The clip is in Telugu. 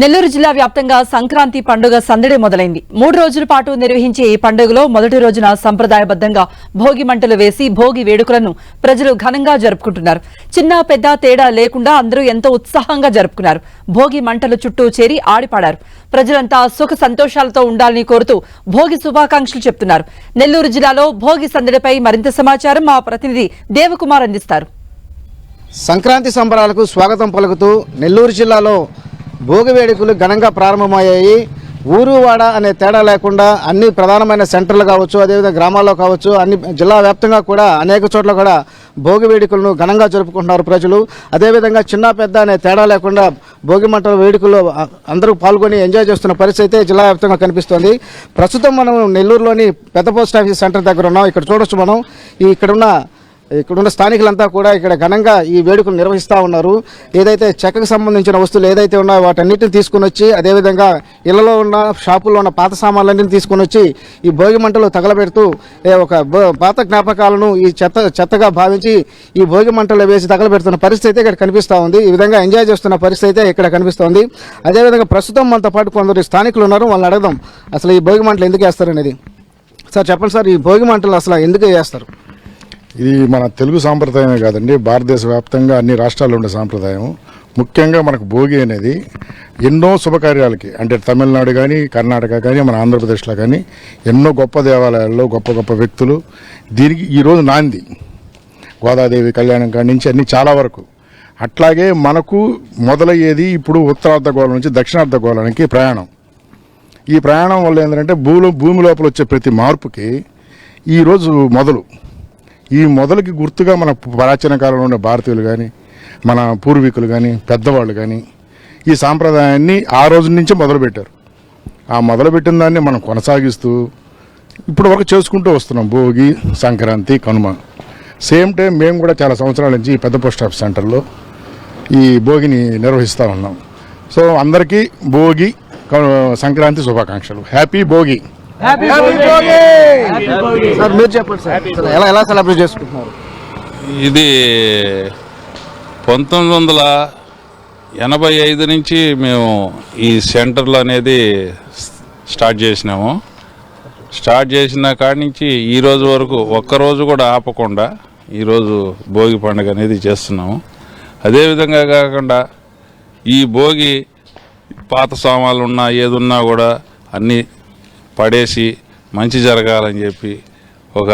నెల్లూరు జిల్లా వ్యాప్తంగా సంక్రాంతి పండుగ సందడి మొదలైంది. 3 రోజుల పాటు నిర్వహించే ఈ పండుగలో మొదటి రోజున సంప్రదాయబద్దంగా భోగి మంటలు వేసి భోగి వేడుకలను ప్రజలు ఘనంగా జరుపుకుంటున్నారు. చిన్న పెద్ద తేడా లేకుండా అందరూ ఎంతో ఉత్సాహంగా జరుపుకున్నారు. భోగి మంటల చుట్టూ చేరి ఆడిపాడారు. ప్రజలంతా సుఖ సంతోషాలతో ఉండాలని కోరుతూ భోగి శుభాకాంక్షలు చెప్తున్నారు. నెల్లూరు జిల్లాలో భోగి సందడిపై మరింత సమాచారం మా ప్రతినిధి దేవకుమార్ అందిస్తారు. సంక్రాంతి సంబరాలకు స్వాగతం పలుకుతూ నెల్లూరు జిల్లాలో భోగి వేడుకలు ఘనంగా ప్రారంభమయ్యాయి. ఊరు వాడ అనే తేడా లేకుండా అన్ని ప్రధానమైన సెంటర్లు కావచ్చు, అదేవిధంగా గ్రామాల్లో కావచ్చు, అన్ని జిల్లా వ్యాప్తంగా కూడా అనేక చోట్ల కూడా భోగి వేడుకలను ఘనంగా జరుపుకుంటున్నారు ప్రజలు. అదేవిధంగా చిన్న పెద్ద అనే తేడా లేకుండా భోగి మంటల వేడుకల్లో అందరూ పాల్గొని ఎంజాయ్ చేస్తున్న పరిస్థితి అయితే జిల్లా వ్యాప్తంగా కనిపిస్తోంది. ప్రస్తుతం మనం నెల్లూరులోని పెద్ద పోస్ట్ ఆఫీస్ సెంటర్ దగ్గర ఉన్నాం. ఇక్కడ చూడొచ్చు మనం ఇక్కడున్న స్థానికులంతా కూడా ఇక్కడ ఘనంగా ఈ వేడుకలు నిర్వహిస్తూ ఉన్నారు. ఏదైతే చెక్కకు సంబంధించిన వస్తువులు ఏదైతే ఉన్నాయో వాటన్నిటిని తీసుకుని వచ్చి, అదేవిధంగా ఇళ్లలో ఉన్న షాపుల్లో ఉన్న పాత సామాన్లన్నింటినీ తీసుకుని వచ్చి ఈ భోగి మంటలు తగలబెడుతూ ఒక పాత జ్ఞాపకాలను ఈ చెత్తగా భావించి ఈ భోగి మంటలు వేసి తగలబెడుతున్న పరిస్థితి అయితే ఇక్కడ కనిపిస్తూ ఉంది. ఈ విధంగా ఎంజాయ్ చేస్తున్న పరిస్థితి అయితే ఇక్కడ కనిపిస్తోంది. అదేవిధంగా ప్రస్తుతం మనతో పాటు కొందరు స్థానికులు ఉన్నారు. వాళ్ళని అడగదాం అసలు ఈ భోగి మంటలు ఎందుకు వేస్తారు అనేది. సార్ చెప్పండి సార్, ఈ భోగి మంటలు అసలు ఎందుకు వేస్తారు? ఇది మన తెలుగు సాంప్రదాయమే కాదండి, భారతదేశ వ్యాప్తంగా అన్ని రాష్ట్రాల్లో ఉండే సాంప్రదాయం. ముఖ్యంగా మనకు భోగి అనేది ఎన్నో శుభకార్యాలకి, అంటే తమిళనాడు కానీ, కర్ణాటక కానీ, మన ఆంధ్రప్రదేశ్లో కానీ ఎన్నో గొప్ప దేవాలయాల్లో గొప్ప గొప్ప వ్యక్తులు దీనికి ఈరోజు నాంది. గోదాదేవి కళ్యాణం కాడి నుంచి అన్ని చాలా వరకు. అట్లాగే మనకు మొదలయ్యేది ఇప్పుడు ఉత్తరార్ధగోళం నుంచి దక్షిణార్ధగోళానికి ప్రయాణం. ఈ ప్రయాణం వల్ల ఏంటంటే భూమి లోపల వచ్చే ప్రతి మార్పుకి ఈరోజు ఈ మొదలుకి గుర్తుగా మన ప్రాచీన కాలంలో ఉండే భారతీయులు కానీ, మన పూర్వీకులు కానీ, పెద్దవాళ్ళు కానీ ఈ సాంప్రదాయాన్ని ఆ రోజు నుంచే మొదలుపెట్టారు. ఆ మొదలుపెట్టిన దాన్ని మనం కొనసాగిస్తూ ఇప్పుడు వరకు చేసుకుంటూ వస్తున్నాం. భోగి, సంక్రాంతి, కనుమ. సేమ్ టైం మేము కూడా చాలా సంవత్సరాల నుంచి ఈ పెద్ద పోస్ట్ ఆఫీస్ సెంటర్లో ఈ భోగిని నిర్వహిస్తూ ఉన్నాం. సో అందరికీ భోగి, సంక్రాంతి శుభాకాంక్షలు. హ్యాపీ భోగి. సార్ మీరు చెప్పండి సార్, ఎలా సెలబ్రేట్ చేసుకుంటున్నారు? ఇది 1985 నుంచి మేము ఈ సెంటర్లు అనేది స్టార్ట్ చేసినాము. స్టార్ట్ చేసిన కాడి నుంచి ఈరోజు వరకు ఒక్కరోజు కూడా ఆపకుండా ఈరోజు భోగి పండుగ అనేది చేస్తున్నాము. అదేవిధంగా కాకుండా ఈ భోగి పాత సామాన్లు ఉన్నా ఏదున్నా కూడా అన్నీ పడేసి మంచి జరగాలని చెప్పి ఒక